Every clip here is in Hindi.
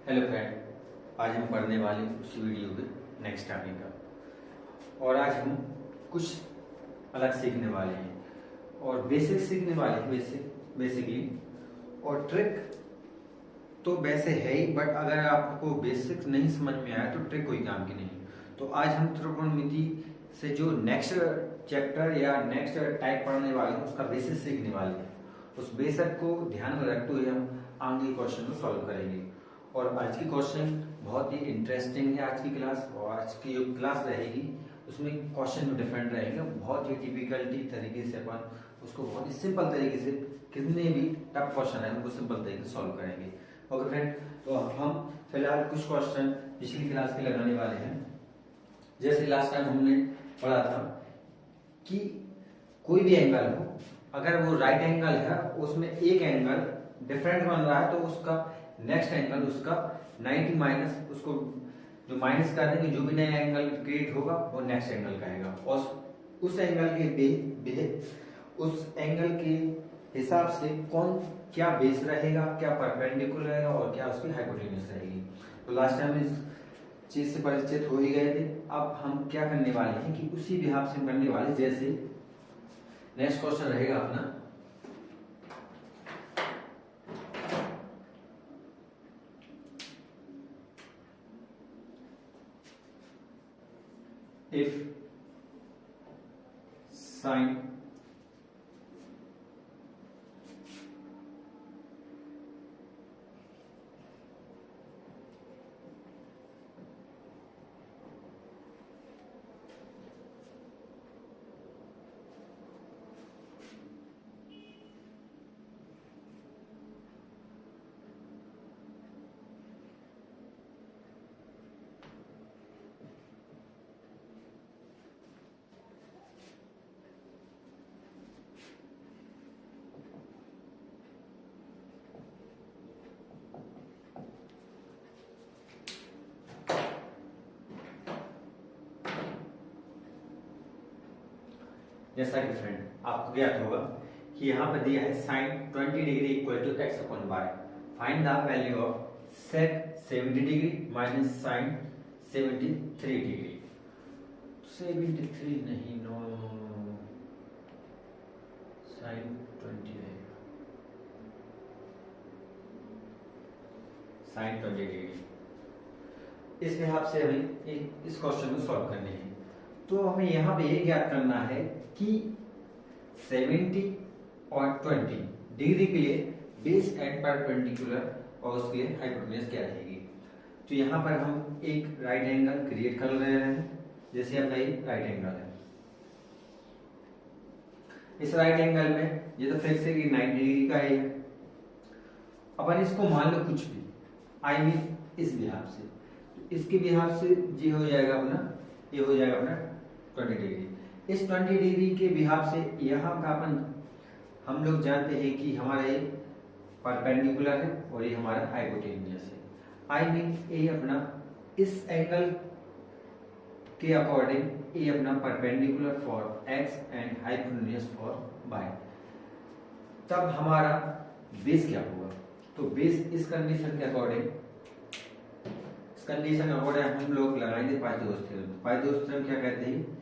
हेलो फ्रेंड, आज हम पढ़ने वाले उस वीडियो के नेक्स्ट टॉपिक का। और आज हम कुछ अलग सीखने वाले हैं और बेसिक सीखने वाले हैं बेसिकली। और ट्रिक तो वैसे है ही, बट अगर आपको बेसिक नहीं समझ में आया तो ट्रिक कोई काम की नहीं। तो आज हम त्रिकोणमिति से जो नेक्स्ट चैप्टर या नेक्स्ट टाइप पढ़ने वाले हैं उसका बेसिक सीखने वाले हैं। उस बेसिक को ध्यान में रखते हुए हम आगे क्वेश्चन को सॉल्व करेंगे। और आज की क्वेश्चन बहुत ही इंटरेस्टिंग है आज की क्लास, और आज की जो क्लास रहेगी उसमें क्वेश्चन डिफरेंट रहेंगे। बहुत ही टिपिकलिटी तरीके से अपन उसको बहुत ही सिंपल तरीके से, कितने भी टफ क्वेश्चन है उनको सिंपल तरीके से सॉल्व करेंगे। ओके फ्रेंड, तो हम फिलहाल कुछ क्वेश्चन पिछली क्लास के लगाने वाले हैं। जैसे लास्ट टाइम हमने पढ़ा था कि कोई भी एंगल हो, अगर वो राइट एंगल है उसमें एक एंगल डिफरेंट बन रहा है तो उसका नेक्स्ट एंगल उसका 90 माइनस, उसको जो माइनस कर देंगे, जो भी नया एंगल क्रिएट होगा वो नेक्स्ट एंगल कहेगा। और उस एंगल के उस एंगल के हिसाब से कौन क्या बेस रहेगा, क्या परपेंडिकुलर रहेगा और क्या उसकी हाइपोटेन्यूज रहेगी। तो लास्ट टाइम इस चीज से परिचित हो ही गए थे। अब हम क्या करने वाले हैं कि उसी बिहाफ से करने वाले। जैसे नेक्स्ट क्वेश्चन रहेगा अपना, if sin जैसा कि फ्रेंड आपको ज्ञात होगा कि यहाँ पर दिया है sin 20 degree equal to x upon y। Find the value of sec 70 degree minus sin 73 degree. 73 नहीं, नो, sin 20 रहेगा, sin 20 डिग्री। इस हिसाब से हमें इस क्वेश्चन को सॉल्व करने हैं। तो हमें यहाँ पे ये ज्ञात करना है कि 70 और 20 डिग्री के लिए बेस एंड परपेंडिकुलर और उसके लिए हाइपोटेन्यूज क्या रहेगी। तो यहाँ पर हम एक राइट एंगल क्रिएट कर रहे हैं। जैसे अपना ये राइट एंगल है, इस राइट एंगल में ये तो फिक्स है कि 90 डिग्री का है। अपन इसको मान लो कुछ भी, आई मीन इस बिहाफ से, तो इसके बिहाफ से ये हो जाएगा अपना, ये हो जाएगा अपना 20 डिग्री। इस 20 डिग्री के बिहाफ से यहाँ का अपन हम लोग जानते हैं कि हमारा ये परपेंडिकुलर है और ये हमारा हाइपोटेन्यूज है। आई मीन ये अपना इस एंगल के अकॉर्डिंग ये अपना perpendicular for x and hypotenuse for y। तब हमारा बेस क्या होगा? तो बेस इस कंडीशन के अकॉर्डिंग, इस कंडीशन के अकॉर्डिंग हम लोग लगाएंगे पाइथागोरस थ्योरम। पाइथागोरस थ्योरम क्या कहते हैं?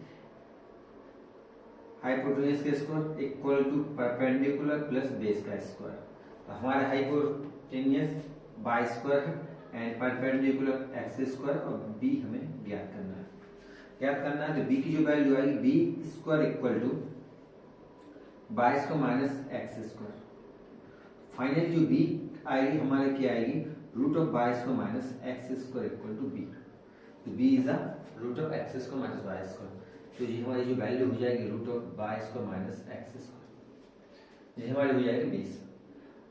हाइपोटेन्यूज का square equal to perpendicular plus base का स्क्वायर। तो हमारा हाइपोटेन्यूज बाय स्क्वायर है एंड परपेंडिकुलर एक्स स्क्वायर, और बी हमें ज्ञात करना है। ज्ञात करना है तो बी की जो वैल्यू आएगी B square equal to by square minus x square. Finally जो बी आएगी हमारे क्या आएगी? Root of by square minus x square equal to B. तो B is the root of X square minus Y square. तो ये हमारी जो वैल्यू हो जाएगी root of by square minus x square, ये हमारी हो जाएगी 20।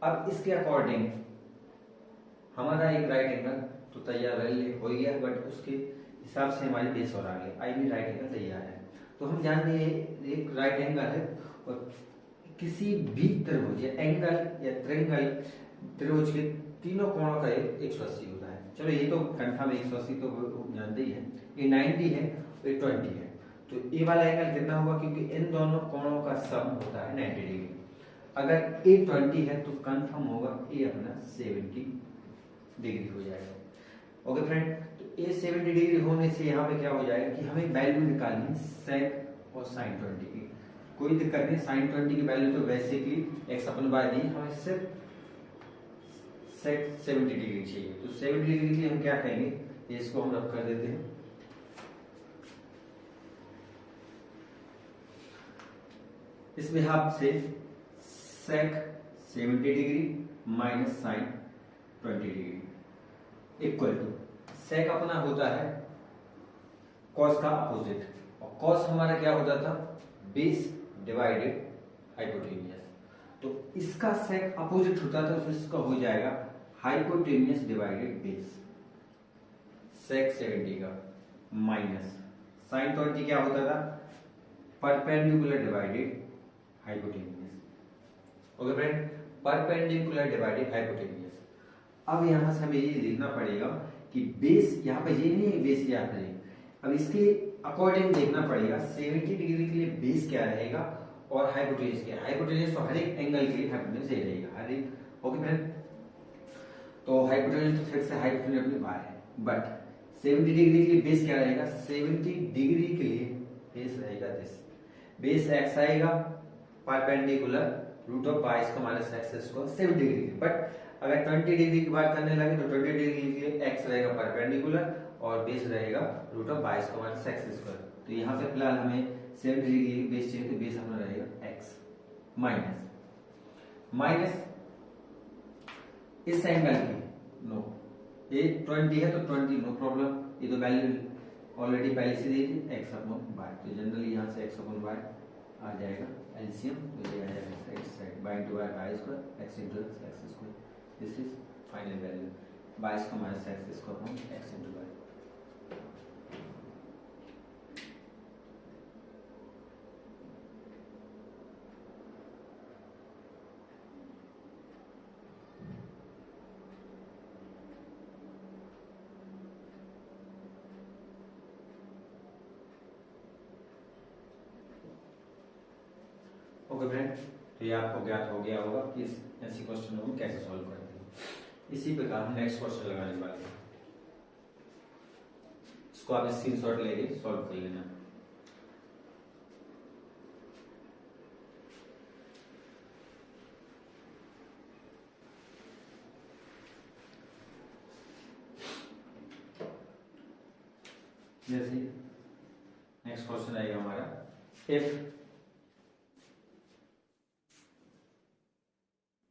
अब इसके अकॉर्डिंग हमारा एक राइट एंगल तो तैयार हो गया, बट उसके हिसाब से हमारी बेस और आ गई। आई मीन राइट एंगल तैयार है। तो हम जानते हैं एक राइट एंगल है और किसी भी त्रिभुज या एंगल या ट्रायंगल त्रिभुज के तीनों कोणों का 180 होता है। चलो ये तो कंफर्म 180 तो जानते ही है। ये 90 है और ये 20 है। तो ये वाला एंगल कितना होगा? क्योंकि इन दोनों कोणों का सम होता है 90 डिग्री। अगर ए 20 है तो कंफर्म होगा ए अपना 70 डिग्री हो जाएगा। ओके फ्रेंड, तो ये 70 डिग्री होने से यहाँ पे क्या हो जाएगा कि हमें वैल्यू निकालनी है सेक और साइन 20 की। कोई दिक्कत नहीं, साइन 20 की वैल्यू तो वैसे की एक्स अपन बाय दी, हमें सिर्फ सेक 70 डिग्री चाहिए। तो 70 डिग्री के लिए हम क्या कहेंगे, इसको हम रब कर देते हैं। इस बिहाफ से sec 70 degree minus sine 20 degree equal to sec अपना होता है कॉस का अपोजिट, और कॉस हमारा क्या होता था, बेस डिवाइडेड हाइपोटेनियस। तो इसका सेक अपोजिट होता था, तो इसका हो जाएगा हाइपोटेनियस डिवाइडेड बेस, सेक 70 का माइनस साइन 20 क्या होता था, perpendicular divided hypotenuse. Okay friend, perpendicular divided hypotenuse. अब यहां से हमें ये देखना पड़ेगा कि बेस यहाँ पे ये नहीं है बेस क्या करें, अब इसके अकॉर्डिंग देखना पड़ेगा 70 डिग्री के लिए बेस क्या रहेगा और हाइपोटेनियस क्या है। हाइपोटेनियस तो हर एक एंगल के लिए हाइपोटेनियस सही रहेगा हर एक। ओके फ्रेंड, तो हाइपोटेनियस तो फिर से हाइपोटेनियस अपनी बाय है, बट 70 डिग्री के लिए बेस क्या रहेगा, 70 डिग्री के लिए बेस रहेगा दिस, बेस एक्स आएगा perpendicular root of y square minus x square 70 degree. But अगर 20 डिग्री की बात करने लगे तो 20 डिग्री के लिए एक्स रहेगा परपेंडिकुलर और बेस रहेगा root of y square minus x square. तो यहाँ पे फिलहाल हमें 70 डिग्री बेस चाहिए, तो बेस हमारा रहेगा एक्स माइनस इस एंगल की नो, ये 20 है तो 20 नो प्रॉब्लम, ये तो वैल्यू ऑलरेडी पहले से दी थी एक्स अपॉन बाय, तो जनरली यहाँ से एक्स अपॉन बाय आ जाएगा एलसीएम, तो ये आ जाएगा इस side by into bye square x into x square, this is final value by square minus x square upon x into bye. Okay friend, तो ये आपको ज्ञात हो गया होगा कि ऐसे क्वेश्चन को कैसे सॉल्व करते हैं। इसी प्रकार हम नेक्स्ट क्वेश्चन लगाने वाले हैं, इसको आप स्क्रीनशॉट लेके सॉल्व कर लेना। जैसे नेक्स्ट क्वेश्चन आएगा हमारा, if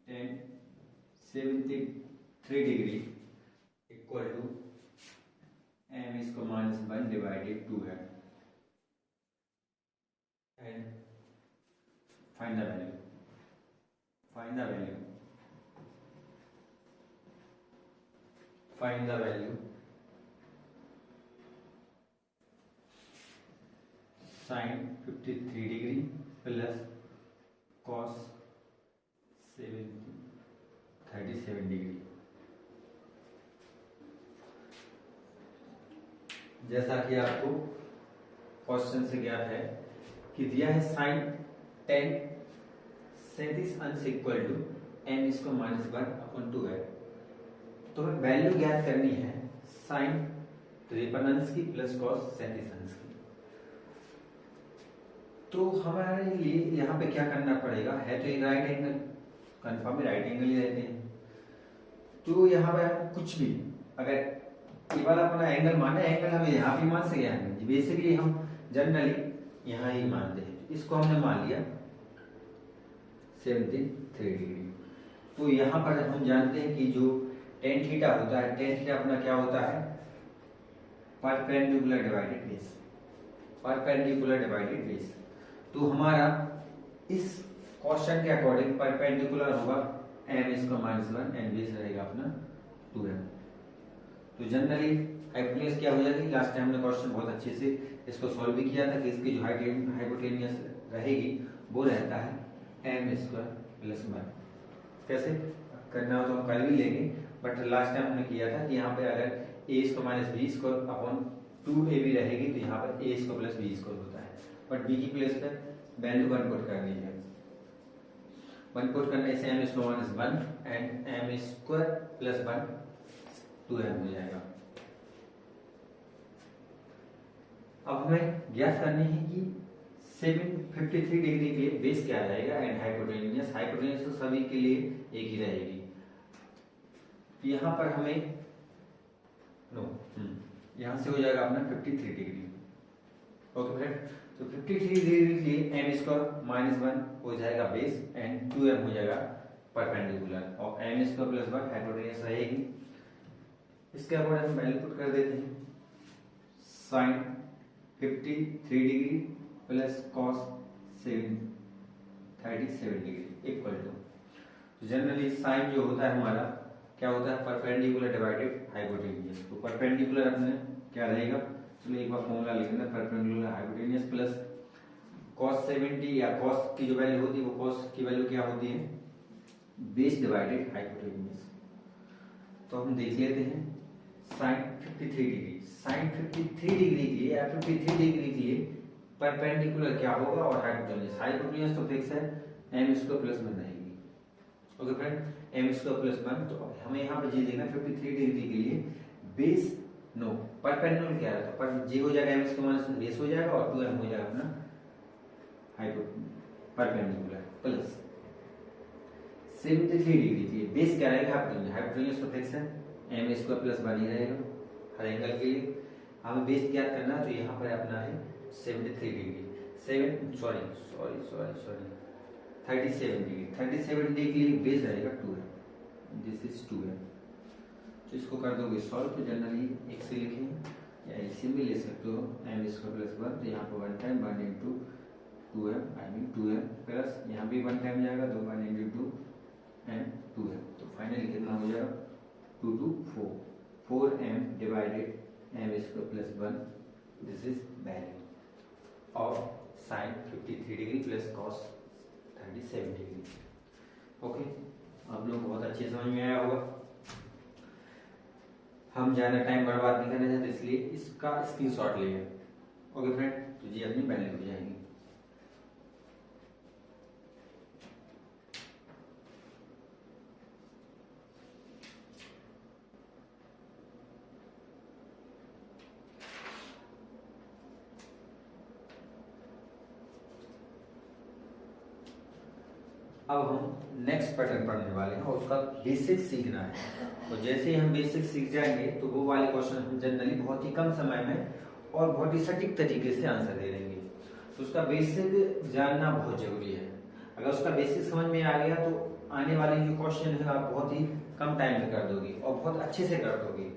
tan 73 degree equal to m इसको माइनस 1 डिवाइडेड 2 है, and find the value, find the value, find the value sine 53 degree plus cos 37 degree. जैसा कि आपको क्वेश्चन से ज्ञात है कि दिया है साइन 10 37 अंश इक्वल टू m इसको माइनस 1 अपॉन 2 है, तो हमें वैल्यू ज्ञात करनी है साइन 53 अंश की प्लस कॉस 37 अंश की। तो हमारे लिए यहाँ पे क्या करना पड़ेगा, है तो ये right angle, confirm right angle ही रहते हैं, तो यहाँ पे हम कुछ भी अगर ये वाला अपना एंगल माने, एंगल हम यहाँ भी मान सके, हैं बेसिकली हम जनरली यहाँ ही मानते हैं, इसको हमने मान लिया 73 डिग्री। तो यहाँ पर हम जानते हैं कि जो टेन थीटा होता है, टेन थीटा अपना क्या होता है, perpendicular divided base, perpendicular divided base. तो हमारा इस क्वेश्चन के अकॉर्डिंग परपेंडिकुलर होगा m इसका माइनस 1 एंड बेस रहेगा अपना 2m। तो जनरली हाइपोटेनियस क्या हो जाएगी, लास्ट टाइम हमने क्वेश्चन बहुत अच्छे से इसको सॉल्व भी किया था कि इसकी जो हाइपोटेनियस रहेगी वो रहता है m स्क्वायर प्लस 1। कैसे करना हो तो हम कर भी लेंगे, बट लास्ट टाइम हमने किया था कि यहाँ पे अगर a इसको minus b square upon 2ab रहेगी तो यहाँ पर a square plus b square होता है, बट b की प्लेस पर वैल्यू 1 पुट करनी है, 1 पुट करने से m square minus 1 and m square plus 1 2m हो जाएगा। अब हमें ज्ञात करनी है कि 753 डिग्री के लिए बेस क्या रहेगा एंड हाइपोटेन्यूस। हाइपोटेन्यूस तो सभी के लिए एक ही रहेगी। यहाँ पर हमें नो यहाँ से हो जाएगा अपना 53 डिग्री। ओके फ्रेंड, तो 53 डिग्री के लिए एम स्क्वायर माइनस 1 हो जाएगा बेस एंड 2m हो जाएगा परपेंडिकुलर और एम स्क्वायर प्लस 1 हाइपोटेन्यूस रहेगी। इसके अकॉर्डिंग हम वैल्यू पुट कर देते हैं। Sine 53 degree plus cos 37 degree equal to, generally sine जो होता है हमारा क्या होता है, परपेंडिकुलर डिवाइडेड हाइपोटेन्यूस। तो परपेंडिकुलर अपने क्या रहेगा, चलो एक बार फॉर्मूला लिख लेते हैं। परपेंडिकुलर हाइपोटेन्यूस प्लस cos 70 या cos की जो वैल्यू होती है वो cos की वैल्यू क्या होती है, बेस डिवाइडेड हाइपोटेन्यूस। तो हम देख लेते हैं sin 53 डिग्री, sin 53 डिग्री के लिए या 53 डिग्री के लिए परपेंडिकुलर क्या होगा और हाइपोटेन्यूस। हाइपोटेन्यूस तो फिक्स है, m स्क्वायर प्लस 1 रहेगी। Okay friend, m square plus 1। तो हमें यहाँ पे ये देखना 53 डिग्री के लिए बेस नो परपेंडिकुलर क्या है, तो पर जी हो जाएगा m स्क्वायर माइनस बेस हो जाएगा और 2m हो जाएगा अपना परपेंडिकुलर प्लस 73 डिग्री के लिए बेस क्या रहेगा, हाइपोटेन्यूस। हाइपोटेन्यूस तो फिक्स है, m स्क्वायर प्लस 1 ही रहेगा हर एंगल के लिए। हमें बेस ज्ञात करना है तो यहाँ पर अपना है 73 डिग्री, 37 डिग्री। 37 डिग्री के लिए बेस रहेगा 2m, दिस इज 2m। तो इसको कर दोगे सॉल्व, तो जनरली एक से लिखें या इसी में ले सकते हो m स्क्वायर प्लस 1। तो यहाँ पर 1 time 1 into 2m I mean 2m plus यहाँ भी 1 टाइम जाएगा तो 1 इंटू 2 एंड 2m। तो फाइनली कितना हो जाएगा 2 to 4, 4m divided m square plus 1। This is value of sine 53 degree plus cos 37 degree. Okay, आप लोग बहुत अच्छे समझ में आया होगा। हम ज़्यादा टाइम बर्बाद नहीं करना चाहते इसलिए इसका स्क्रीनशॉट ले लें। ओके फ्रेंड, तो जी अपनी वैल्यू हो जाएगी। अब हम नेक्स्ट पैटर्न पढ़ने वाले हैं और उसका बेसिक सीखना है। तो जैसे ही हम बेसिक सीख जाएंगे तो वो वाले क्वेश्चन हम जनरली बहुत ही कम समय में और बहुत ही सटीक तरीके से आंसर दे देंगे। तो उसका बेसिक जानना बहुत जरूरी है। अगर उसका बेसिक समझ में आ गया तो आने वाले जो क्वेश्चन है आप बहुत ही कम टाइम में कर दोगे और बहुत अच्छे से कर दोगे।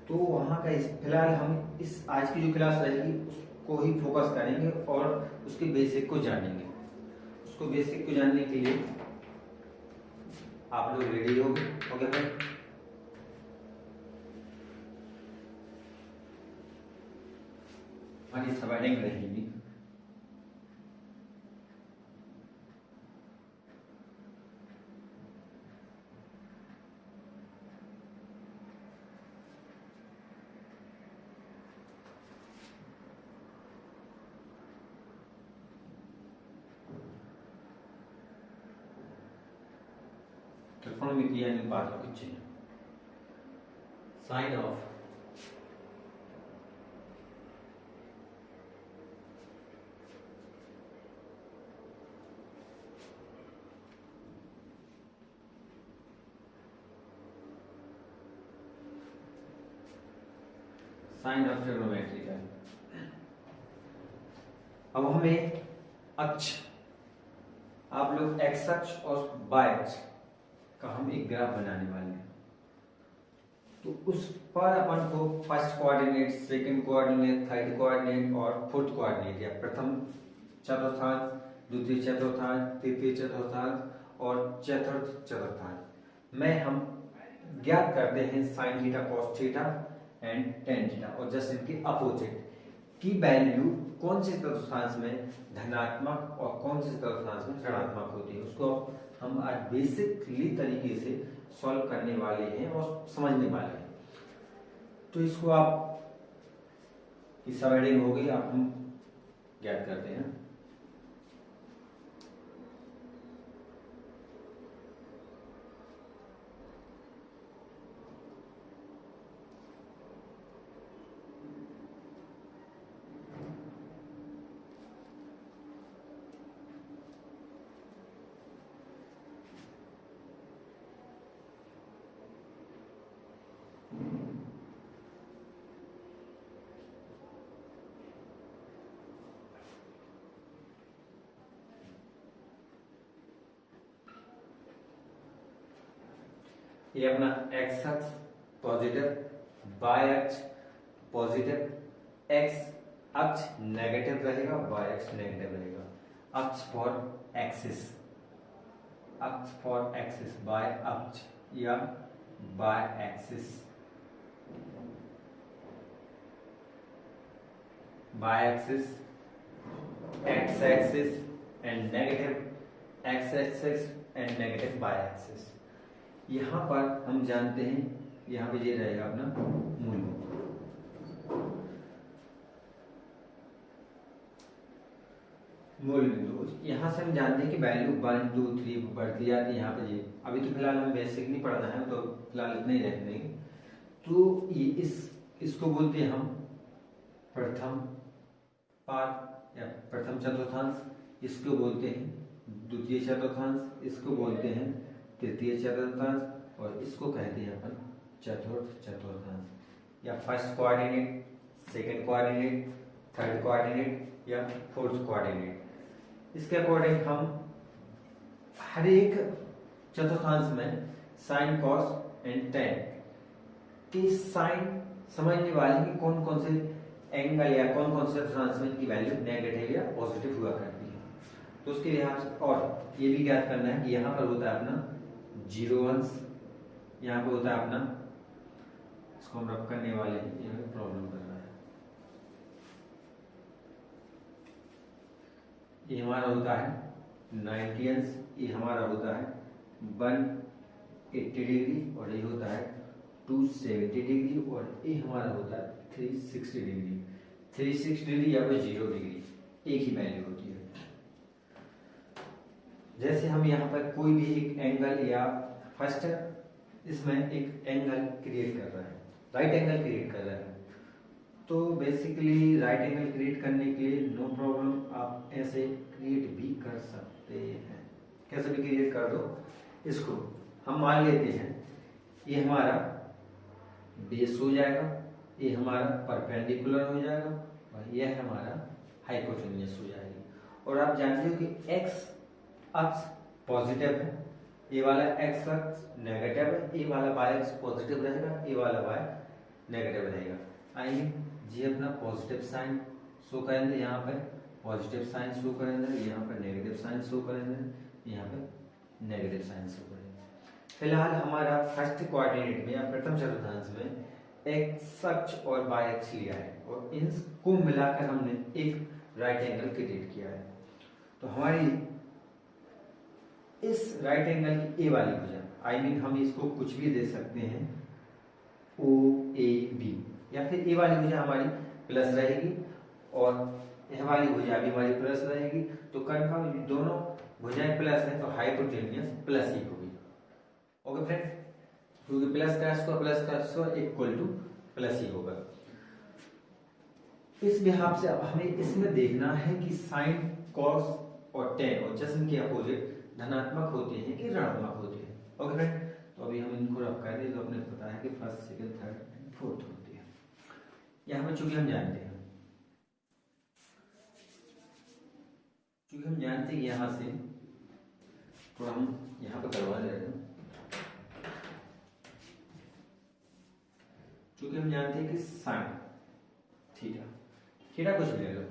तो वहाँ का फिलहाल हम इस आज की जो क्लास रहेगी उसको ही फोकस करेंगे और उसके बेसिक को जानेंगे। उसको बेसिक को जानने के लिए आप लोग रेडी हो गए? ओके फ्रेंड, हमारी सवाइडिंग रहेगी। ट्रिग्नोमेट्री यानी बात कुछ है, साइन ऑफ ट्रिग्नोमेट्री का। अब हमें अक्ष, आप लोग एक्स अक्ष और वाई अक्ष का हम एक ग्राफ बनाने वाले हैं। तो उस पर अपन को first coordinate, second coordinate, third coordinate और फोर्थ कोऑर्डिनेट या प्रथम चतुर्थांश, द्वितीय चतुर्थांश, तृतीय चतुर्थांश और चतुर्थ चतुर्थांश में हम ज्ञात करते हैं sine theta, cos theta and tan theta और जस्ट इनके अपोजिट की वैल्यू कौन से चतुर्थांश में धनात्मक और कौन से चतुर्थांश में ऋणात्मक होती है। उसको हम आज बेसिकली तरीके से सॉल्व करने वाले हैं और समझने वाले हैं। तो इसको आप की सवाइडिंग हो गई, आप हम ज्ञात करते हैं। ये अपना एक्स अक्ष पॉजिटिव, वाई अक्ष पॉजिटिव, एक्स अक्ष नेगेटिव रहेगा, वाई अक्ष नेगेटिव रहेगा। अक्ष फॉर एक्सिस, अक्ष फॉर एक्सिस, वाई अक्ष या y axis, y axis, x axis and negative x axis and negative y axis. यहां पर हम जानते हैं, यहां पे ये रहेगा अपना मूल बिंदु। मूल बिंदु यहां से हम जानते हैं कि वैल्यू 1 2 3 बढ़ती जाती है। यहाँ पे ये अभी तो फिलहाल हम बेसिक नहीं पढ़ना है, तो फिलहाल इतना ही रहने देंगे। तो ये इसको बोलते हैं हम प्रथम पाद या प्रथम चतुर्थांश, इसको बोलते हैं द्वितीय चतुर्थांश, इसको बोलते हैं तृतीय चतुर्थांश, और इसको कहते हैं अपन चतुर्थ चतुर्थांश, या first coordinate, second coordinate, third coordinate या फोर्थ कोऑर्डिनेट। इसके अकॉर्डिंग हम हर एक चतुर्थांश में साइन कॉस एंड टेन की साइन समझने वाले कि कौन कौन से एंगल या कौन कौन से चतुर्थांश में की वैल्यू नेगेटिव या पॉजिटिव हुआ करती है। तो उसके लिहाज से और ये भी ज्ञात करना है कि यहाँ पर होता है अपना 0 अंश, यहाँ पर होता है अपना, इसको हम रब करने वाले हैं, ये प्रॉब्लम कर रहा है, ये हमारा होता है 90 अंश, ये हमारा होता है 180 डिग्री, और ये होता है 270 डिग्री, और ये हमारा होता है 360 डिग्री। 360 डिग्री या फिर 0 डिग्री एक ही वैल्यू होती है। जैसे हम यहाँ पर कोई भी एक एंगल या फर्स्ट इसमें एक एंगल क्रिएट कर रहे हैं, राइट एंगल क्रिएट कर रहे हैं, तो बेसिकली राइट एंगल क्रिएट करने के लिए नो प्रॉब्लम, आप ऐसे क्रिएट भी कर सकते हैं, कैसे भी क्रिएट कर दो। इसको हम मान लेते हैं ये हमारा बेस हो जाएगा, ये हमारा परपेंडिकुलर हो जाएगा, और यह हमारा हाइपोटेन्यूस हो जाएगी। और आप जानते हो कि एक्स अक्ष पॉजिटिव है, ये वाला एक्स अक्ष नेगेटिव है, ये वाला वाई अक्ष पॉजिटिव रहेगा, ये वाला वाई नेगेटिव रहेगा। आइए जी अपना पॉजिटिव साइन शो करेंगे, यहाँ पे पॉजिटिव साइन शो करेंगे, यहाँ पर नेगेटिव साइन शो करेंगे, यहाँ पे नेगेटिव साइन शो करेंगे। फिलहाल हमारा फर्स्ट कोऑर्डिनेट में या प्रथम चतुर्थांश में एक्स अक्ष और वाई अक्ष लिया है, और इनको मिलाकर हमने एक राइट एंगल क्रिएट किया है। तो हमारी इस राइट एंगल की ए वाली भुजा, आई मीन हम इसको कुछ भी दे सकते हैं, ओ ए बी, या फिर ए वाली भुजा हमारी प्लस रहेगी और यह वाली भुजा भी हमारी प्लस रहेगी। तो कन्फर्म दोनों भुजाएं प्लस है, तो हाइपोटेन्यूस प्लस ही होगी। ओके फ्रेंड, क्योंकि प्लस का स्क्वायर प्लस का स्क्वायर इक्वल टू प्लस ही होगा। इस बिहाफ से अब हमें इसमें देखना है कि साइन कॉस और टेन और जश्न के अपोजिट धनात्मक होते हैं कि ऋणात्मक होते हैं। ओके फ्रेंड, तो अभी हम इनको रख कर दें, तो अपने पता है कि first second third and fourth होती है। यहाँ पे चूंकि हम जानते हैं कि यहाँ से थोड़ा हम यहाँ पे करवा ले रहे हैं, चूंकि हम जानते हैं कि साइन थीटा कुछ ले लो,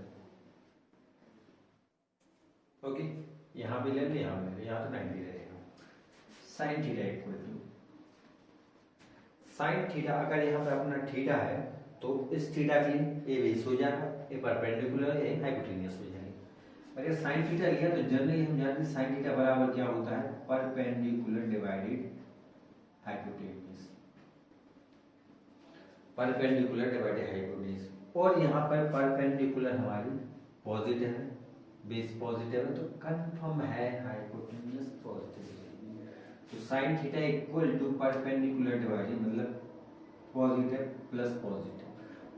ओके, यहाँ पे ले लो, यहाँ पे ले लो, यहाँ तो 90 रहेगा। Sine theta equal to sine theta, अगर यहाँ पे अपना थीटा है तो इस थीटा के लिए ए बेस हो जाएगा, ए परपेंडिकुलर ए हाइपोटेन्यूस हो जाएगी। अगर साइन थीटा लिया तो जनरली हम जानते हैं साइन थीटा बराबर क्या होता है, perpendicular divided hypotenuse, perpendicular divided hypotenuse. और यहाँ पर परपेंडिकुलर हमारी पॉजिटिव है, बेस पॉजिटिव है, तो कंफर्म है हाइपोटेन्यूस पॉजिटिव। तो sine theta equal to perpendicular divided मतलब positive plus positive,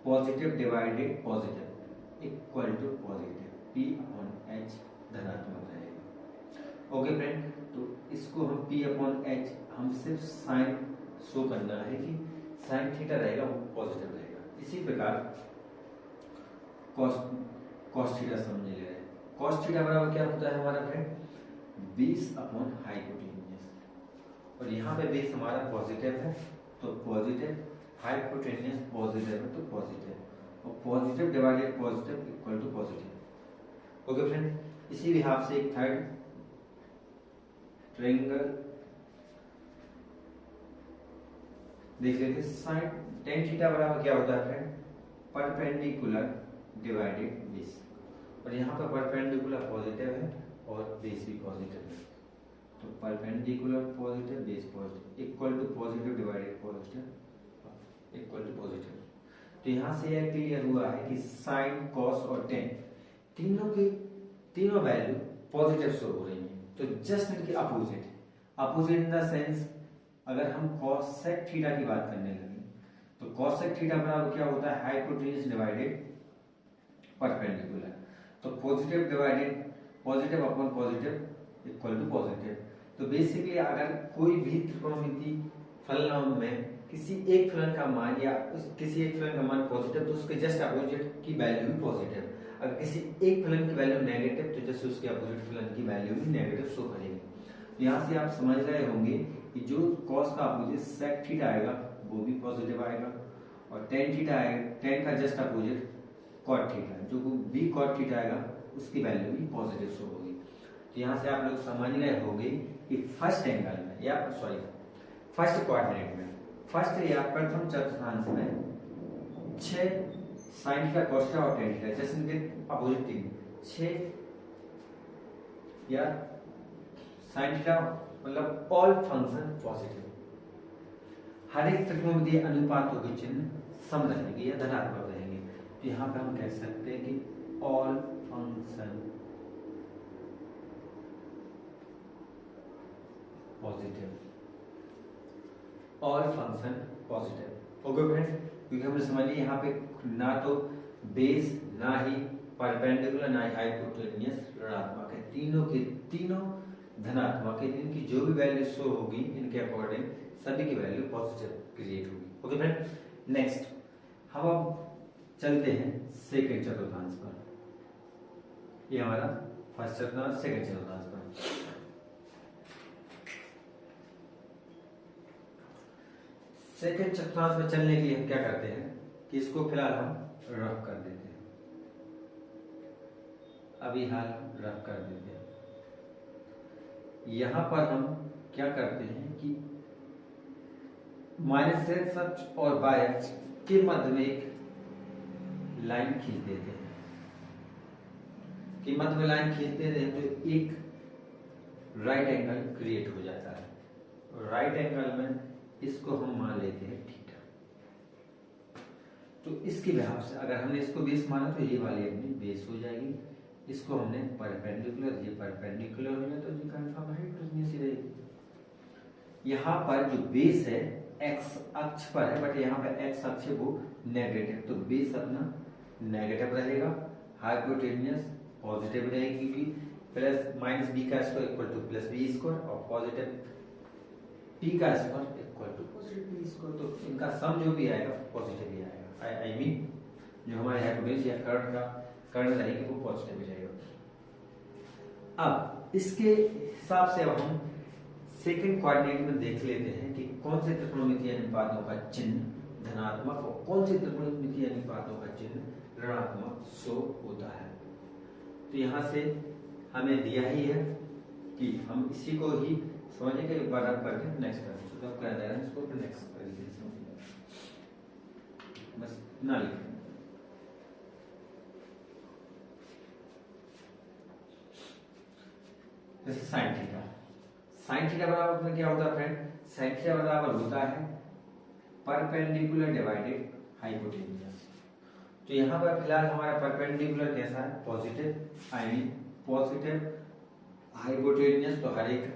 positive divided positive equal to positive, P upon H धनात्मक रहेगा। ओके फ्रेंड, तो इसको हम P अपॉन H हम सिर्फ साइन शो करना है कि साइन थीटा रहेगा वो पॉजिटिव रहेगा। इसी प्रकार कॉस थीटा समझ ले रहे हैं, कॉस थीटा बराबर क्या होता है हमारा फ्रेंड, 20 अपॉन हाइपोटेन्यूस। और यहाँ पे बेस हमारा पॉजिटिव है, तो पॉजिटिव, हाइपोटेनियस पॉजिटिव है तो पॉजिटिव, और positive divided positive equal to positive. Okay friend, इसी लिहाज से एक थर्ड ट्रायंगल देख लेते हैं। साइन टेन थीटा बराबर क्या होता है फ्रेंड, परपेंडिकुलर डिवाइडेड बेस, और यहाँ पर परपेंडिकुलर पॉजिटिव है और बेस भी पॉजिटिव है, तो perpendicular positive base positive equal to positive divided positive equal to positive. तो यहाँ से यह क्लियर हुआ है कि साइन कॉस और टेन तीनों की तीनों वैल्यू पॉजिटिव शो हो रही है, तो जस्ट इनके opposite, opposite in the sense अगर हम cos sec थीटा की बात करने लगे तो cos sec थीटा बराबर क्या होता है, हाइपोटेन्यूज डिवाइडेड परपेंडिकुलर, तो positive divided positive upon positive equal to positive. तो बेसिकली अगर कोई भी त्रिकोणमिति फलन में किसी एक फलन का मान या किसी एक फलन का मान पॉजिटिव तो उसके जस्ट अपोजिट की वैल्यू भी पॉजिटिव, अगर किसी एक फलन की वैल्यू नेगेटिव तो जस्ट उसके अपोजिट फलन की वैल्यू भी नेगेटिव शो करेगी। यहाँ से आप समझ रहे होंगे कि जो cos का अपोजिट sec थीटा आएगा वो भी पॉजिटिव आएगा, और tan थीटा आएगा, tan का जस्ट अपोजिट cot थीटा, जो भी cot थीटा आएगा उसकी वैल्यू भी पॉजिटिव शो होगी। तो यहाँ से आप लोग समझ गए होंगे कि फर्स्ट एंगल में या सॉरी फर्स्ट कोऑर्डिनेट में, फर्स्ट या प्रथम चतुर्थांश में 6 sin थीटा cos थीटा और tan थीटा जैसे इनके अपोजिट तीन 6 या sin थीटा मतलब ऑल फंक्शन पॉजिटिव, हर एक त्रिकोणमितीय अनुपातों के चिन्ह सम रहेंगे या धनात्मक रहेंगे। तो यहाँ पे हम कह सकते हैं कि all function positive, all function positive. Okay friend, क्योंकि हमने समझ लिया यहाँ पे ना तो बेस ना ही परपेंडिकुलर ना ही हाइपोटेन्यूज ऋणात्मक है, तीनों के तीनों धनात्मक है, इनकी जो भी वैल्यू शो होगी इनके अकॉर्डिंग सभी की वैल्यू पॉजिटिव क्रिएट होगी। ओके फ्रेंड, नेक्स्ट हम अब चलते हैं सेकंड चतुर्थांश पर। ये हमारा फर्स्ट चतुर्थांश सेकंड चतुर्थांश पर। सेकंड चतुर्थांश में चलने के लिए हम क्या करते हैं कि इसको फिलहाल हम रफ कर देते हैं, अभी हाल रफ कर देते हैं। यहां पर हम क्या करते हैं कि माइनस एक्स अक्ष और वाई अक्ष के मध्य में एक लाइन खींच देते हैं, कि मध्य में लाइन खींच देते हैं तो एक राइट एंगल क्रिएट हो जाता है। राइट एंगल में इसको हम मान लेते हैं थीटा। तो इसके लिहाज से अगर हमने इसको बेस माना तो ये वाली अपनी बेस हो जाएगी, इसको हमने परपेंडिकुलर, ये परपेंडिकुलर हो जाए तो ये कंफर्म हाइपोटेन्यूज ही रहेगी। यहाँ पर जो बेस है एक्स अक्ष पर है, बट यहाँ पर एक्स अक्ष है वो नेगेटिव, तो बेस अपना नेगेटिव रहेगा, हाइपोटेन्यूज पॉजिटिव रहेगी क्योंकि प्लस माइनस बी का square equal to plus b square और पॉजिटिव पी का square equal to positive p square, तो इनका सम जो भी आएगा पॉजिटिव ही आएगा। आई मीन जो हमारे हाइपोटेन्यूज या कर्ण रहेगी वो पॉजिटिव रहेगा। अब इसके हिसाब से अब हम सेकंड कोऑर्डिनेट में देख लेते हैं कि कौन से त्रिकोणमितीय अनुपातों का चिन्ह धनात्मक और कौन से त्रिकोणमितीय अनुपातों का चिन्ह ऋणात्मक शो होता है। तो यहाँ से हमें दिया ही है कि हम इसी को ही समझने के बाद करके नेक्स्ट करेंगे, तो कर दे रहे हैं इसको नेक्स्ट करेंगे, बस ना लिखें। जैसे साइन थीटा, साइन थीटा बराबर क्या होता है फ्रेंड, साइन थीटा बराबर होता है परपेंडिकुलर डिवाइडेड हाइपोटेन्यूज। तो यहाँ पर फिलहाल हमारा परपेंडिकुलर कैसा है, positive, I mean positive hypotenuse, तो हर एक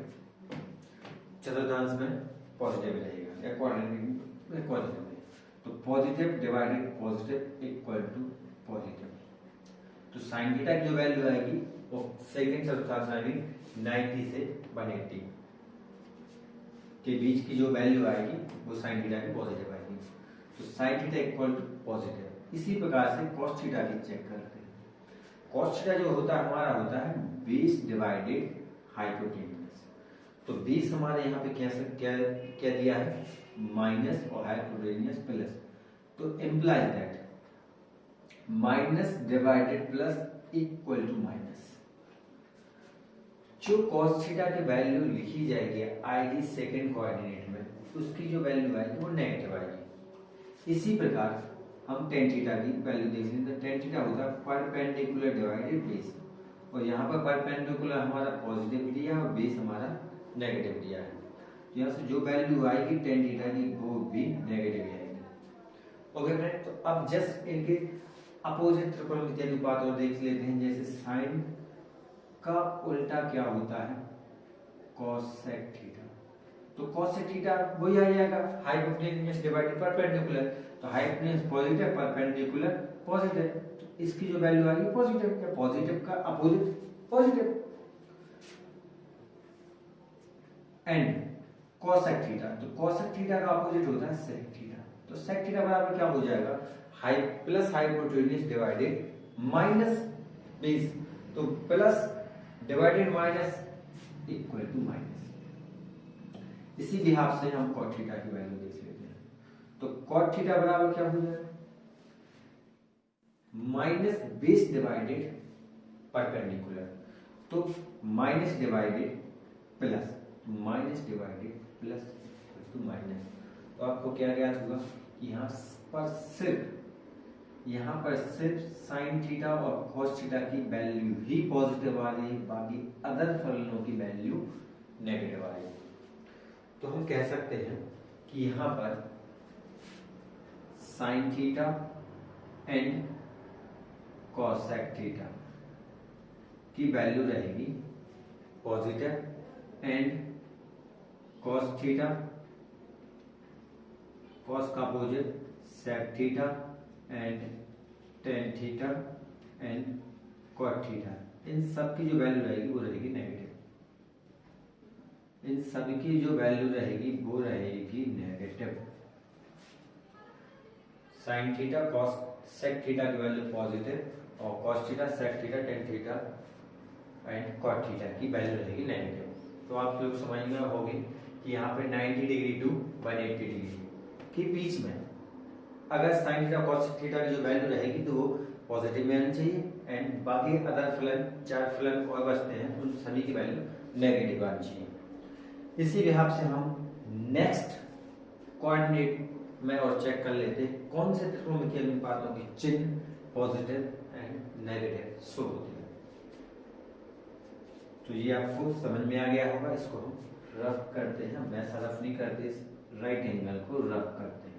चतुर्थांश में पॉजिटिव रहेगा या कोऑर्डिनेट में पॉजिटिव है, तो positive divided positive equal to positive. तो साइन थीटा की जो वैल्यू आएगी वो सेकंड चतुर्थांश आएगी 90 से 180 के बीच की जो वैल्यू आएगी वो साइन थीटा की पॉजिटिव आएगी, तो sine theta equal to positive. इसी प्रकार से कॉस थीटा की चेक करते हैं। कॉस थीटा जो होता है हमारा होता है बेस डिवाइडेड हाइपोटेन्यूज, तो बेस हमारे यहाँ पे क्या क्या क्या दिया है, माइनस और हाइपोटेन्यूस प्लस, तो implies that minus divided plus equal to minus. जो cos थीटा की वैल्यू लिखी जाएगी आएगी सेकंड कोऑर्डिनेट में, उसकी जो वैल्यू आएगी वो नेगेटिव आएगी। इसी प्रकार हम tan थीटा की वैल्यू देख लें तो tan थीटा होता है परपेंडिकुलर डिवाइडेड बेस, और यहाँ पर परपेंडिकुलर हमारा पॉजिटिव दिया है और बेस हमारा नेगेटिव दिया है, तो यहाँ से जो वैल्यू आएगी tan थीटा की वो भी नेगेटिव आएगी। ओके फ्रेंड, तो अब जस्ट इनके अपोजिट त्रिकोणमितीय अनुपात और देख लेते हैं। जैसे साइन का उल्टा क्या होता है, कोसेक थीटा, तो कोसेक थीटा वही आ जाएगा हाइपोटेन्यूस डिवाइडेड परपेंडिकुलर, तो हाइपोटेन्यूस पॉजिटिव परपेंडिकुलर पॉजिटिव, तो इसकी जो वैल्यू आ गई पॉजिटिव, क्या पॉजिटिव का opposite positive. And cosec theta, तो कोसेक थीटा का अपोजिट होता है सेक थीटा, तो सेक थीटा बराबर क्या हो जाएगा, high plus hypotenuse divided minus base, तो plus divided minus equal to minus. इसी लिहाज से हम cot थीटा की वैल्यू देख लेते हैं, तो cot थीटा बराबर क्या हो जाएगा, माइनस बेस डिवाइडेड परपेंडिकुलर, तो minus divided plus, minus divided plus equal to minus. तो आपको क्या ज्ञात होगा, यहाँ पर सिर्फ साइन थीटा और cos थीटा की वैल्यू ही पॉजिटिव आ रही है, बाकी अदर फलनों की वैल्यू नेगेटिव आ रही है। तो हम कह सकते हैं कि यहाँ पर sine theta and cosec theta की वैल्यू रहेगी positive, and cos theta, cos का opposite sec theta, and tan theta and cot theta, इन सब की जो वैल्यू रहेगी वो रहेगी नेगेटिव, इन सभी की जो वैल्यू रहेगी वो रहेगी negative. sin theta cos sec theta की वैल्यू पॉजिटिव, और cos theta sec theta tan theta and cot theta की वैल्यू रहेगी नेगेटिव। तो आप लोग समझ में होगी कि यहाँ पे 90 डिग्री टू 180 डिग्री के बीच में अगर साइन थीटा cos थीटा की जो वैल्यू रहेगी तो वो पॉजिटिव में आनी चाहिए, एंड बाकी अदर फलन, चार फलन और बचते हैं, उन सभी की वैल्यू नेगेटिव आनी चाहिए। इसी लिहाज से हम नेक्स्ट कोऑर्डिनेट में और चेक कर लेते हैं कौन से त्रिकोणमितीय अनुपातों की चिन्ह पॉजिटिव एंड नेगेटिव शो होती है। तो ये आपको समझ में आ गया होगा, इसको हम रफ करते हैं, वैसा रफ नहीं करते, इस राइट एंगल को रफ करते हैं।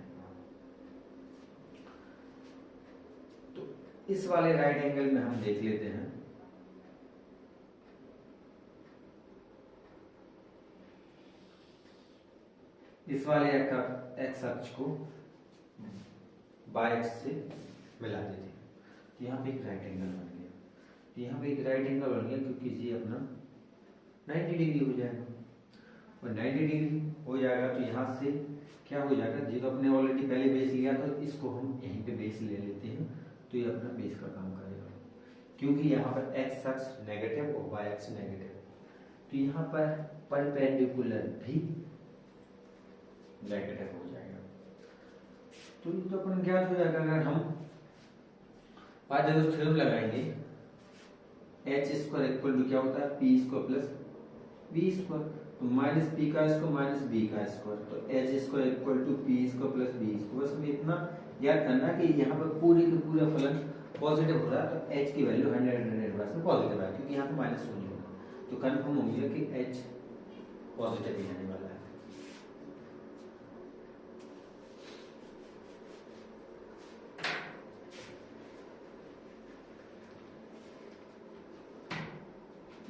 तो इस वाले राइट एंगल में हम देख लेते हैं, इस वाले एक्स अक्ष को बाय एक्स से मिला देते हैं, तो यहाँ पे एक राइट एंगल बन गया, यहाँ पे एक राइट एंगल बन गया क्योंकि ये अपना 90 डिग्री हो जाएगा, और 90 डिग्री हो जाएगा तो यहाँ से क्या हो जाएगा, जी तो अपने ऑलरेडी पहले बेस लिया था, तो इसको हम यहीं पे बेस ले लेते हैं, तो ये अपना बेस का काम करेगा, क्योंकि यहाँ पर एक्स अक्ष नेगेटिव और वाई अक्ष नेगेटिव, तो यहाँ पर परपेंडिकुलर भी नेगेटिव हो जाएगा। तो ये तो अपन ज्ञात हो जाएगा, अगर हम पाइथागोरस थ्योरम लगाएंगे, एच स्क्वायर इक्वल टू क्या होता है, p square plus b square, तो माइनस पी का स्क्वायर माइनस बी का स्क्वायर, तो H square equal to p square plus b square. बस हमें इतना याद करना कि यहाँ पर पूरी की पूरा फलन पॉजिटिव हो रहा है, तो एच की वैल्यू 100% पॉजिटिव है, क्योंकि यहाँ पे माइनस शून्य होगा, तो कन्फर्म हो गया कि एच पॉजिटिव ही आने वाला है।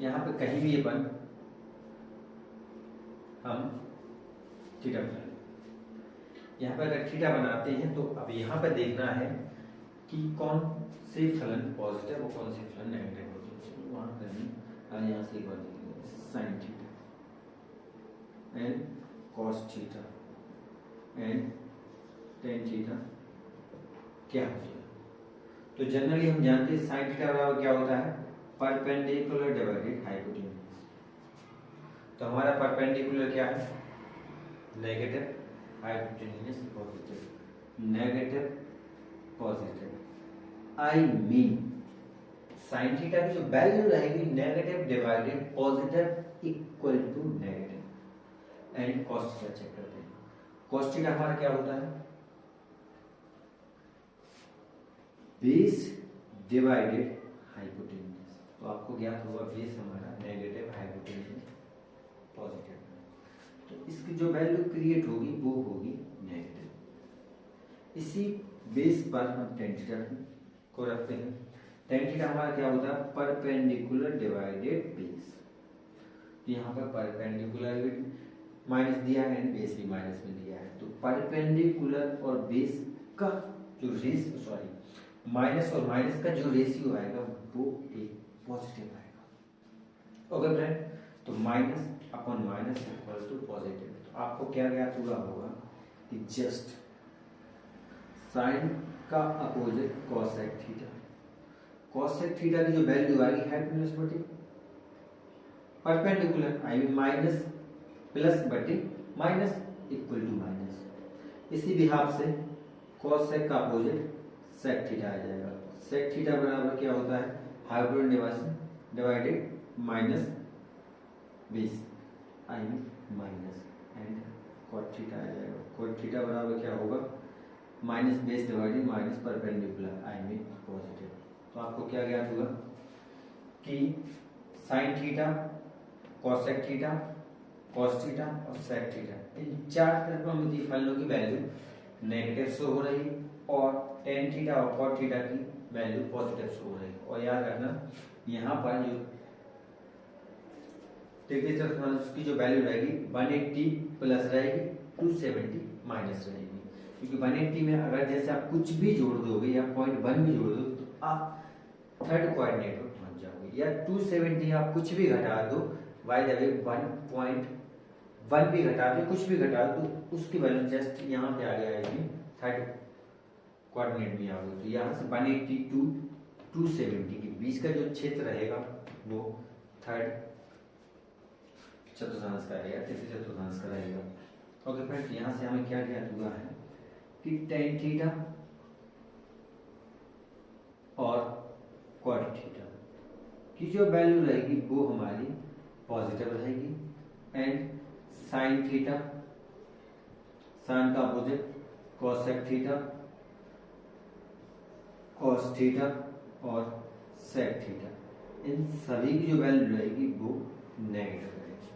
यहाँ पे कहीं भी अपन हम थीटा बना, यहाँ पर अगर थीटा बनाते हैं तो अब यहाँ पर देखना है कि कौन से फलन पॉजिटिव और कौन से फलन नेगेटिव होते हैं। वहाँ पर यहाँ से एक बार देखेंगे, sign theta and cos theta and tan theta क्या होता है। तो जनरली हम जानते हैं साइन थीटा बराबर क्या होता है, परपेंडिकुलर डिवाइडेड हाइपोटेन्यूस। तो हमारा परपेंडिकुलर क्या है? Negative, hypotenuse, positive, negative positive. I mean sine theta की जो वैल्यू रहेगी negative divided positive equal to negative. And cos theta check करते हैं। कॉस थीटा हमारा क्या होता है? Base divided hypotenuse. तो आपको ज्ञात होगा बेस हमारा नेगेटिव, हाइपोटेन्यूज पॉजिटिव। तो इसकी जो वैल्यू क्रिएट होगी वो होगी नेगेटिव। इसी बेस पर हम टेन थीटा को रखते हैं। टेन थीटा हमारा क्या होता है? Perpendicular divided base. यहाँ पर परपेंडिकुलर भी माइनस दिया है एंड बेस भी माइनस में दिया है। तो परपेंडिकुलर और बेस का जो माइनस और माइनस का जो रेशियो आएगा वो एक पॉजिटिव आएगा। ओके फ्रेंड, तो minus upon minus equal to positive. तो आपको क्या ज्ञात हुआ होगा कि जस्ट साइन का opposite cosec theta. Cosec theta की जो वैल्यू आएगी हाइपोटेन्यूज बटे perpendicular, I mean minus plus बटे माइनस इक्वल टू माइनस। इसी बिहाफ से कॉसेक का अपोजिट सेक थीटा आ जाएगा। सेक थीटा बराबर क्या होता है? Hypotenuse divided minus base, I mean minus, and cot theta आ जाएगा। कॉट थीटा बराबर क्या होगा? Minus base divided minus perpendicular, I mean positive. तो आपको क्या ज्ञात हुआ कि sine theta, cosec theta, cos theta और सेक थीटा, इन चार त्रिकोणमितीय फलनों की वैल्यू नेगेटिव शो हो रही है और टेन थीटा और कॉट थीटा की वैल्यू पॉजिटिव शो हो रही है। और याद रखना यहाँ पर जो तृतीय चतुर्थांश की जो वैल्यू रहेगी 180 प्लस रहेगी, 270 माइनस रहेगी। क्योंकि 180 में अगर जैसे आप कुछ भी जोड़ दोगे या पॉइंट 1 भी जोड़ दो तो आप थर्ड कोऑर्डिनेट पर पहुंच जाओगे, या 270 आप कुछ भी घटा दो, बाय द वे 1.1 भी घटा दो, कुछ भी घटा दो तो उसकी वैल्यू जस्ट यहाँ पे आ जाएगी थर्ड कोऑर्डिनेट में आओगे। तो यहाँ से 180 टू 270 के बीच का जो क्षेत्र रहेगा वो थर्ड चतुर्थांश का रहेगा, तृतीय चतुर्थांश का रहेगा। ओके फ्रेंड्स, यहाँ से हमें क्या ज्ञात हुआ है कि टेन थीटा और कॉट थीटा की जो वैल्यू रहेगी वो हमारी पॉजिटिव रहेगी, एंड साइन थीटा, साइन का opposite cosec theta, cos theta और सेक थीटा, इन सभी की जो वैल्यू रहेगी वो नेगेटिव रहेगी।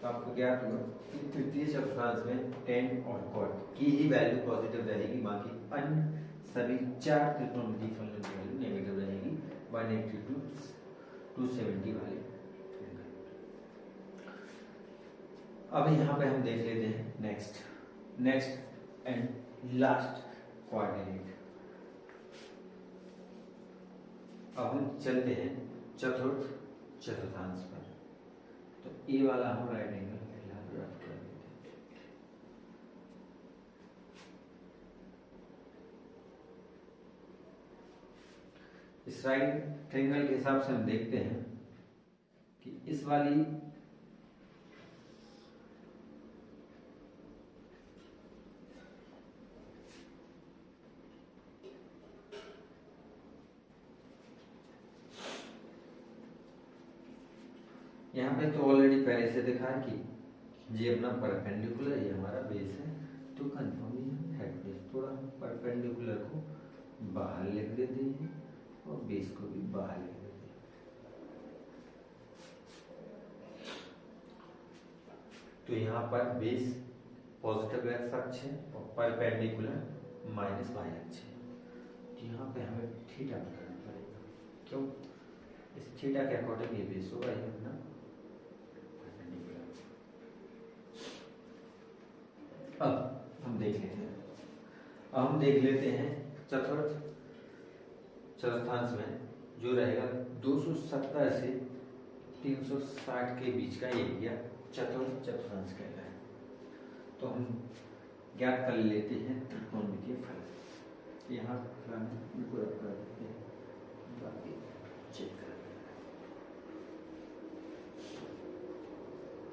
तो आपको क्या होगा कि तृतीय चतुर्थांश में टेन और कॉट की ही वैल्यू पॉजिटिव रहेगी, बाकी अन्य सभी चार त्रिकोणमितीय फलनों की वैल्यू नेगेटिव रहेगी 180 टू 270 वाले। अब यहाँ पे हम देख लेते हैं नेक्स्ट एंड लास्ट कोऑर्डिनेट। अब हम चलते हैं चतुर्थ चतुर्थांश पर। तो ए वाला हम राइट एंगल पहला ड्राफ्ट कर देते हैं। इस राइट एंगल के हिसाब से हम देखते हैं कि इस वाली यहाँ पे तो ऑलरेडी पहले से देखा है कि ये अपना परपेंडिकुलर, ये हमारा बेस है, तो कंफर्म ही हेड बेस। थोड़ा हम परपेंडिकुलर को बाहर लिख देते हैं और बेस को भी बाहर लिख देते हैं। तो यहाँ पर बेस पॉजिटिव एक्स अक्ष है और परपेंडिकुलर माइनस वाई अक्ष है। तो यहाँ पे हमें थीटा बताना पड़ेगा। क्यों? इस थीटा के अकॉर्डिंग ये बेस होगा, ये अपना अब हम देख लेते हैं चतुर्थ चतुर्थांश में जो रहेगा 270 से 360 के बीच का एरिया चतुर्थ चतुर्थांश कहता है। तो हम ज्ञात कर लेते हैं त्रिकोणमितीय फलन। यहाँ कर देते हैं, बाकी चेक कर।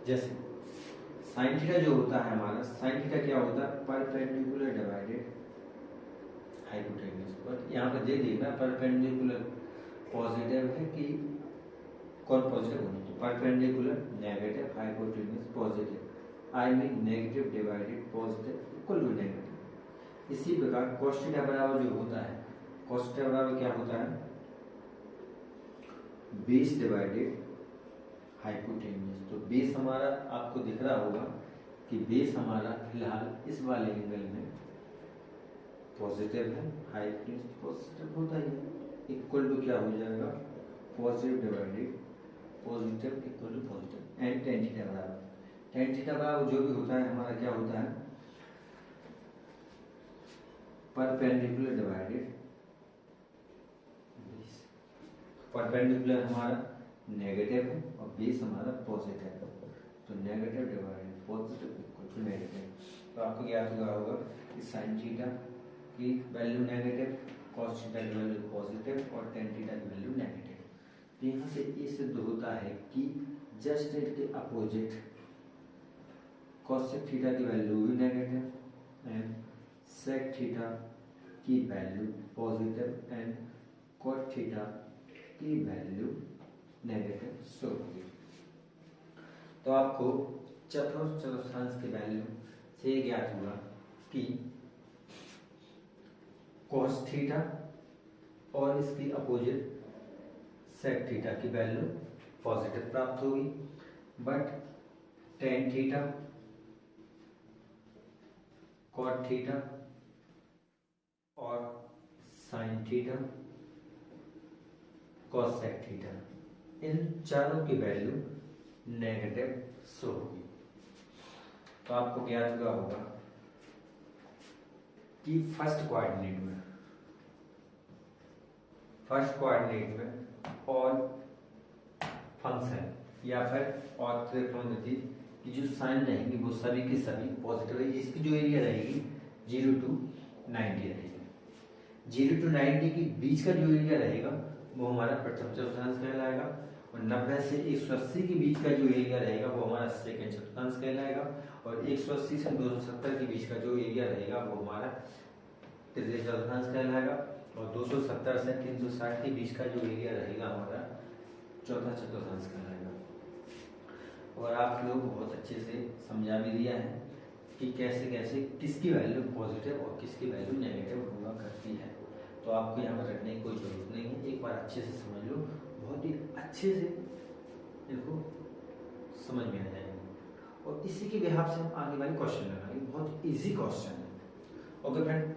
जैसे साइन थीटा जो होता है हमारा, साइन थीटा क्या होता है, परपेंडिकुलर डिवाइडेड हाइपोटेन्यूज। बट यहाँ पर दे देना परपेंडिकुलर पॉजिटिव है कि कौन पॉजिटिव होना, तो perpendicular negative hypotenuse positive, I mean negative divided positive equal to negative. इसी प्रकार cos थीटा बराबर जो होता है, cos थीटा बराबर क्या होता है, बेस डिवाइडेड हाइपोटेन्यूज। तो बेस हमारा आपको दिख रहा होगा कि बेस हमारा फिलहाल इस वाले एंगल में पॉजिटिव है, हाइपोटेन्यूज पॉजिटिव होता ही है, इक्वल टू क्या हो जाएगा, positive divided positive equal to positive and tan theta बराबर, टेन थीटा बराबर जो भी होता है हमारा क्या होता है, परपेंडिकुलर डिवाइडेड, परपेंडिकुलर हमारा नेगेटिव है और बेस हमारा पॉजिटिव है, तो negative divided positive equal to negative. तो आपको याद होगा कि साइन थीटा की वैल्यू नेगेटिव, कॉस थीटा की वैल्यू पॉजिटिव और टेन थीटा की वैल्यू नेगेटिव। तो यहाँ से ये सिद्ध होता है कि जस्ट इसके अपोजिट कॉसेक थीटा की वैल्यू भी नेगेटिव एंड सेक थीटा की value positive and cot theta की वैल्यू नेगेटिव शो होगी। तो आपको चतुर्थांश के वैल्यू से ज्ञात हुआ कि cos थीटा और इसकी अपोजिट sec थीटा की वैल्यू पॉजिटिव प्राप्त होगी, but tan theta, cot theta और sin theta, cos sec theta, इन चारों की वैल्यू नेगेटिव शो होगी। तो आपको ज्ञात हुआ होगा कि फर्स्ट कोऑर्डिनेट में और फंक्शन या फिर और त्रिकोणमिति की जो साइन रहेंगी वो सभी की सभी पॉजिटिव है। इसकी जो एरिया रहेगी 0 to 90 रहेगी। 0 to 90 के बीच का जो एरिया रहेगा वो हमारा प्रथम चतुर्थांश कहलाएगा, और 90 से 180 के बीच का जो एरिया रहेगा वो हमारा सेकंड चतुर्थांश कहलाएगा, और 180 से 270 के बीच का जो एरिया रहेगा वो हमारा तृतीय चतुर्थांश कहलाएगा, और 270 से 360 के बीच का जो एरिया रहेगा हमारा चौथा चतुर्थांश कहलाएगा। और आप लोग बहुत अच्छे से समझा भी दिया है कि कैसे कैसे किसकी वैल्यू पॉजिटिव और किसकी वैल्यू नेगेटिव हुआ करती है। तो आपको यहाँ पर रखने की कोई जरूरत नहीं है, एक बार अच्छे से समझ लो, बहुत ही अच्छे से इनको समझ में आ जाएंगे। और इसी के बिहाफ से हम आगे वाले क्वेश्चन लगाएंगे, बहुत इजी क्वेश्चन है। ओके फ्रेंड,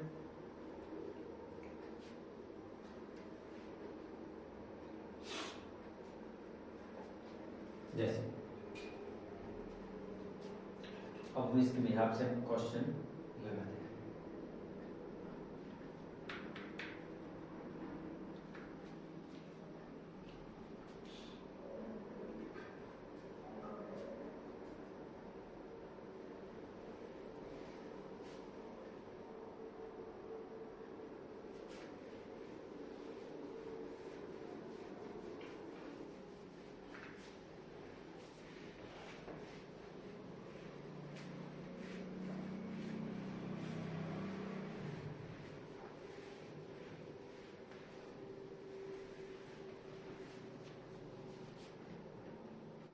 जैसे अब इसके बिहाफ से हम क्वेश्चन